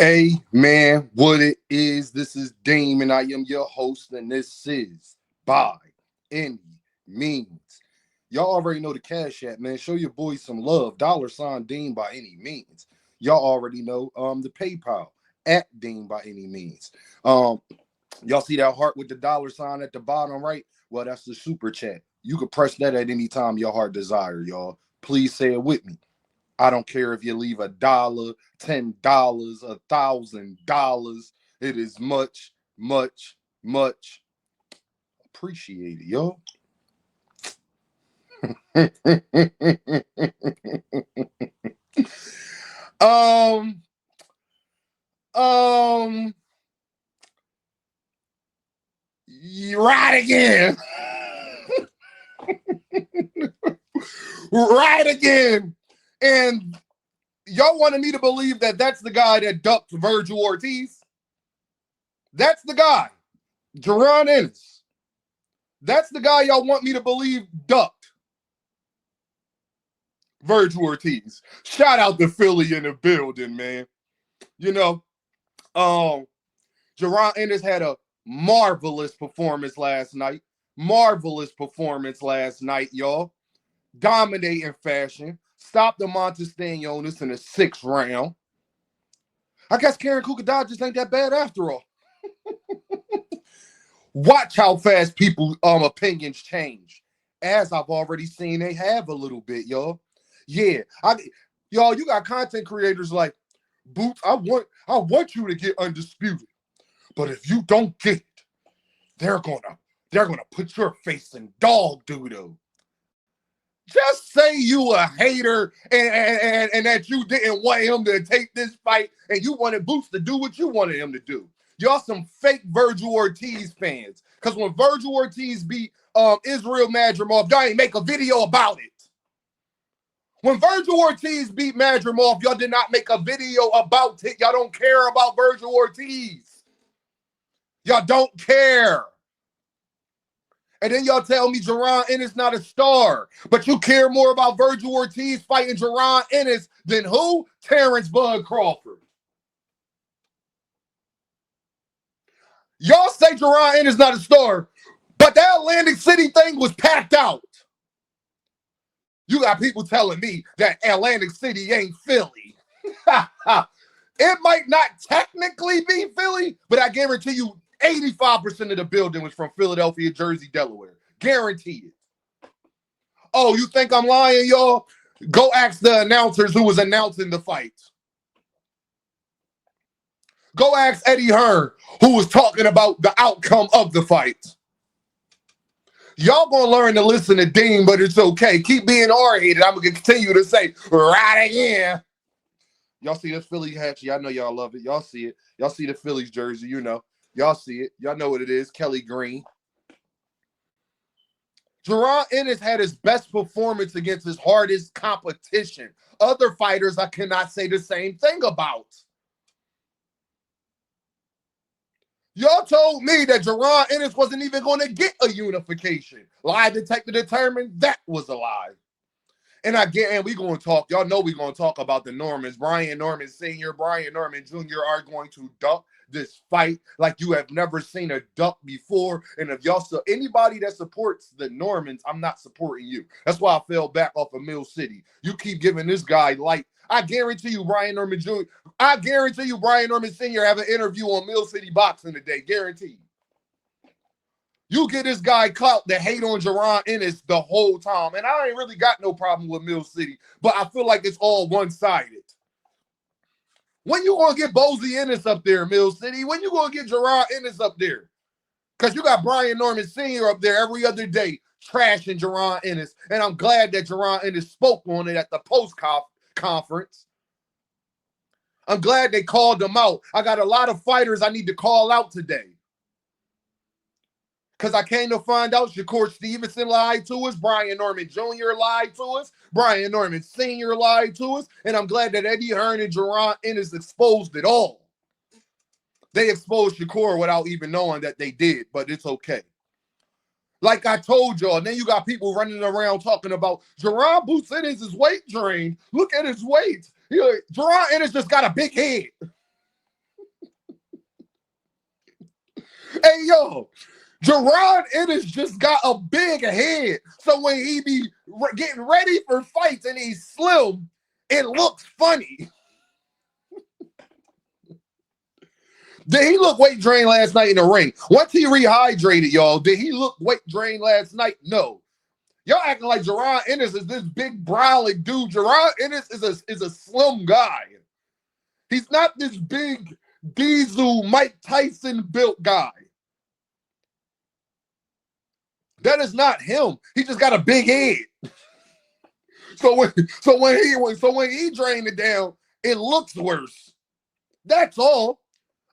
Hey man, what it is? This is Dean, and I am your host, and this is By Any Means. Y'all already know the Cash App, man. Show your boys some love. $ Dean by any means. Y'all already know the PayPal at Dean by any means. Um, y'all see that heart with the $ at the bottom, right? Well, that's the super chat. You can press that at any time your heart desire, y'all. Please say it with me. I don't care if you leave $1, $10, $1,000. It is much, much, much appreciated, yo. um, um, right again, right again, and y'all wanted me to believe that that's the guy that ducked Virgil Ortiz. That's the guy, Jaron Ennis. That's the guy y'all want me to believe ducked Virgil Ortiz. Shout out to Philly in the building, man. You know, um, Jaron Ennis had a marvelous performance last night. Marvelous performance last night, y'all. Dominating fashion. Stopped the Montestanionis in the 6th round. I guess Karen Kukadad just ain't that bad after all. Watch how fast people opinions change. As I've already seen, they have a little bit, y'all. Yeah, y'all, you got content creators like Boots. I want you to get undisputed, but if you don't get it, they're gonna put your face in dog doodle. Just say you a hater and that you didn't want him to take this fight and you wanted Boots to do what you wanted him to do. Y'all some fake Virgil Ortiz fans. Because when Virgil Ortiz beat Israel Madrimov, y'all ain't make a video about it. When Virgil Ortiz beat Madrimov, y'all did not make a video about it. Y'all don't care about Virgil Ortiz. Y'all don't care. And then y'all tell me Jaron Ennis not a star. But you care more about Virgil Ortiz fighting Jaron Ennis than who? Terrence Bud Crawford. Y'all say Jaron Ennis not a star, but that Atlantic City thing was packed out. You got people telling me that Atlantic City ain't Philly. It might not technically be Philly, but I guarantee you 85% of the building was from Philadelphia, Jersey, Delaware. Guaranteed. Oh, you think I'm lying, y'all? Go ask the announcers who was announcing the fight. Go ask Eddie Hearn who was talking about the outcome of the fight. Y'all gonna learn to listen to Dean, but it's okay. Keep being R-hated. I'm gonna continue to say, right again. Y'all see this Philly hat? Y'all know y'all love it. Y'all see it. Y'all see the Phillies jersey, you know. Y'all see it. Y'all know what it is. Kelly Green. Jaron Ennis had his best performance against his hardest competition. Other fighters I cannot say the same thing about. Y'all told me that Jaron Ennis wasn't even going to get a unification. Lie detector determined that was a lie. And we going to talk. Y'all know we going to talk about the Normans. Brian Norman Sr., Brian Norman Jr. are going to duck this fight like you have never seen a duck before. And if y'all anybody that supports the Normans, I'm not supporting you. That's why I fell back off of Mill City. You keep giving this guy light. I guarantee you, Brian Norman Jr. I guarantee you, Brian Norman Sr. have an interview on Mill City Boxing today. Guaranteed. You get this guy clout that hate on Jaron Ennis the whole time. And I ain't really got no problem with Mill City, but I feel like it's all one-sided. When you going to get Bozy Ennis up there, Mill City? When you going to get Jaron Ennis up there? Because you got Brian Norman Sr. up there every other day trashing Jaron Ennis. And I'm glad that Jaron Ennis spoke on it at the post-conference. I'm glad they called him out. I got a lot of fighters I need to call out today. Because I came to find out Shakur Stevenson lied to us. Brian Norman Jr. lied to us. Brian Norman Sr. lied to us. And I'm glad that Eddie Hearn and Jaron Ennis exposed it all. They exposed Shakur without even knowing that they did, but it's okay. Like I told y'all, and then you got people running around talking about Jaron Boots Ennis' weight drained. Look at his weight. Jaron Ennis just got a big head. Hey, yo, Jaron Ennis just got a big head. So when he be getting ready for fights and he's slim, it looks funny. Did he look weight drained last night in the ring? Once he rehydrated, y'all, did he look weight drained last night? No. Y'all acting like Jaron Ennis is this big brolic dude. Jaron Ennis is a slim guy. He's not this big diesel Mike Tyson built guy. That is not him. He just got a big head. So when he drained it down, it looks worse. That's all.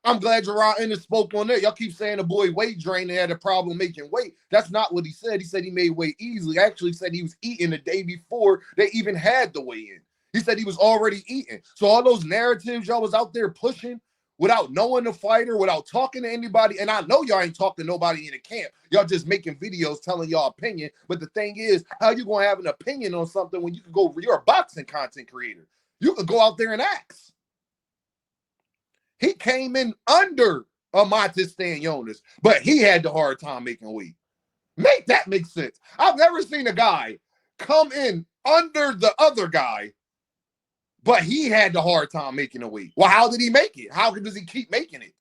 I'm glad Jaron Ennis spoke on that. Y'all keep saying the boy weight drained and had a problem making weight. That's not what he said. He said he made weight easily. Actually said he was eating the day before they even had the weigh-in. He said he was already eating. So all those narratives y'all was out there pushing without knowing the fighter, without talking to anybody, and I know y'all ain't talking to nobody in the camp. Y'all just making videos telling y'all opinion. But the thing is, how you gonna have an opinion on something when you can go, you're a boxing content creator. You could go out there and ask. He came in under Amatis Stanionis, but he had the hard time making weight. Make that make sense. I've never seen a guy come in under the other guy, but he had the hard time making a weight. Well, how did he make it? How does he keep making it?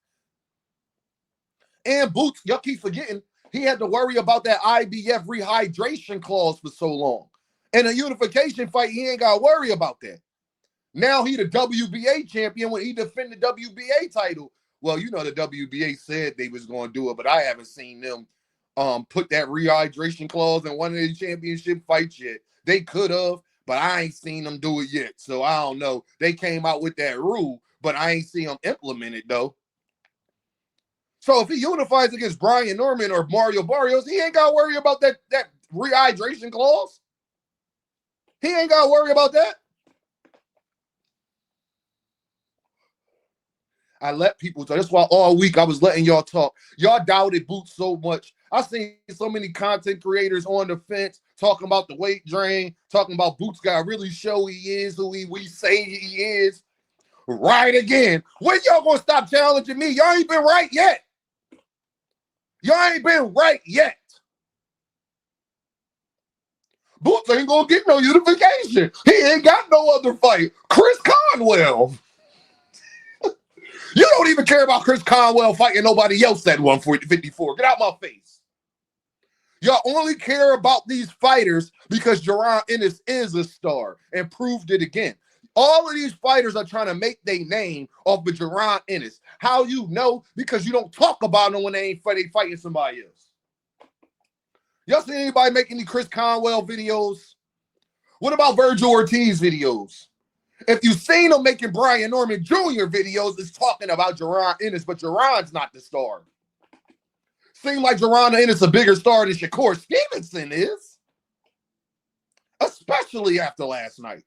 And Boots, y'all keep forgetting, he had to worry about that IBF rehydration clause for so long. In a unification fight, he ain't got to worry about that. Now he the WBA champion when he defended the WBA title. Well, you know the WBA said they was going to do it, but I haven't seen them put that rehydration clause in one of the championship fights yet. They could have, but I ain't seen them do it yet. So I don't know. They came out with that rule, but I ain't seen them implement it though. So if he unifies against Brian Norman or Mario Barrios, he ain't got to worry about that rehydration clause. He ain't got to worry about that. I let people talk. That's why all week I was letting y'all talk. Y'all doubted Boots so much. I seen so many content creators on the fence talking about the weight drain, talking about Boots got to really show he is who we say he is. Right again. When y'all gonna stop challenging me? Y'all ain't been right yet. Y'all ain't been right yet. Boots ain't gonna get no unification. He ain't got no other fight. Chris Conwell. You don't even care about Chris Conwell fighting nobody else at 154. Get out my face. Y'all only care about these fighters because Jaron Ennis is a star and proved it again. All of these fighters are trying to make their name off of Jaron Ennis. How you know? Because you don't talk about them when they ain't fighting somebody else. Y'all see anybody making any Chris Conwell videos? What about Virgil Ortiz videos? If you've seen him making Brian Norman Jr. videos, it's talking about Jaron Ennis, but Jaron's not the star. Seems like Jaron Ennis is a bigger star than Shakur Stevenson is, especially after last night.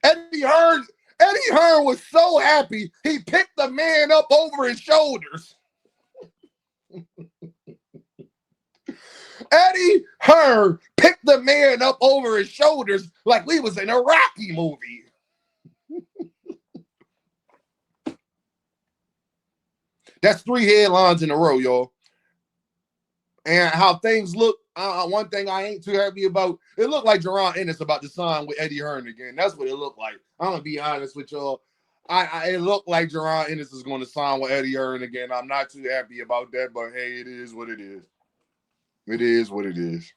Eddie Hearn was so happy he picked the man up over his shoulders. Eddie Hearn picked the man up over his shoulders like we was in a Rocky movie. That's 3 headlines in a row, y'all. And how things look, one thing I ain't too happy about, it looked like Jaron Ennis about to sign with Eddie Hearn again. That's what it looked like. I'm going to be honest with y'all. It looked like Jaron Ennis is going to sign with Eddie Hearn again. I'm not too happy about that, but hey, it is what it is. It is what it is.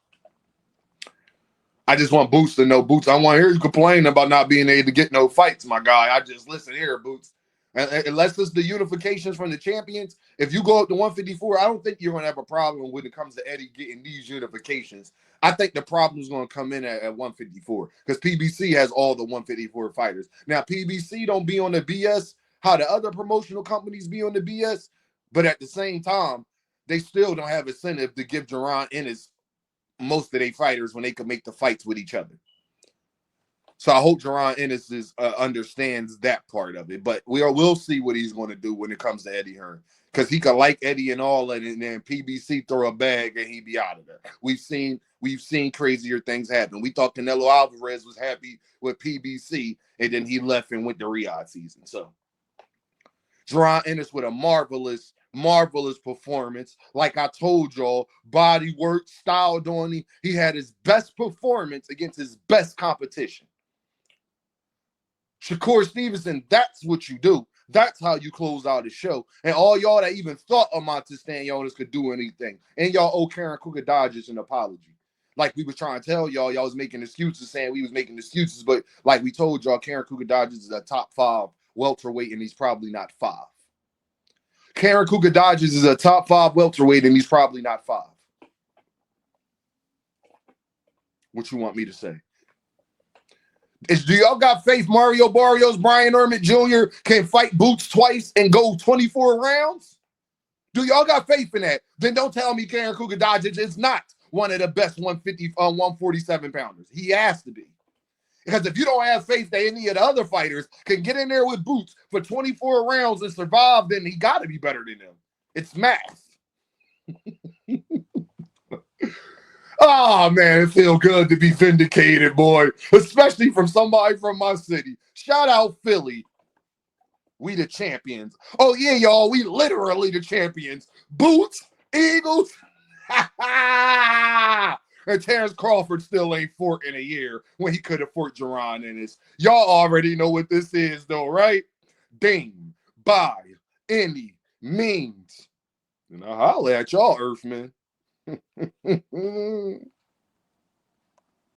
I just want Boots to know. Boots, I want to hear you complaining about not being able to get no fights, my guy. I just listen here, Boots. Unless it's the unifications from the champions, if you go up to 154, I don't think you're going to have a problem when it comes to Eddie getting these unifications. I think the problem is going to come in at 154 because PBC has all the 154 fighters. Now, PBC don't be on the BS how the other promotional companies be on the BS, but at the same time, they still don't have incentive to give Jaron Ennis most of their fighters when they can make the fights with each other. So I hope Jaron Ennis understands that part of it. But we'll see what he's going to do when it comes to Eddie Hearn. Because he could like Eddie and all, and then PBC throw a bag and he be out of there. We've seen crazier things happen. We thought Canelo Alvarez was happy with PBC, and then he left and went to Riyadh season. So Jaron Ennis with a marvelous Marvelous performance. Like I told y'all, body work, style doing him. He had his best performance against his best competition. Shakur Stevenson, that's what you do. That's how you close out the show. And all y'all that even thought Amonte Stanionis could do anything, and y'all owe Karen Cougar Dodgers an apology. Like we was trying to tell y'all was making excuses, saying we was making excuses, but like we told y'all, Karen Cougar Dodgers is a top 5 welterweight, and he's probably not 5. Karen Cougar Dodgers is a top 5 welterweight, and he's probably not 5. What you want me to say? Do y'all got faith Mario Barrios, Brian Ermit Jr. can fight Boots twice and go 24 rounds? Do y'all got faith in that? Then don't tell me Karen Cougar Dodgers is not one of the best 147 pounders. He has to be. Because if you don't have faith that any of the other fighters can get in there with Boots for 24 rounds and survive, then he got to be better than them. It's math. Oh, man, it feels good to be vindicated, boy, especially from somebody from my city. Shout out Philly. We the champions. Oh, yeah, y'all, we literally the champions. Boots, Eagles. And Terrence Crawford still ain't fought in a year when he could have fought Jaron Ennis. Y'all already know what this is, though, right? Ding, by any means. And I'll holler at y'all, Earthmen.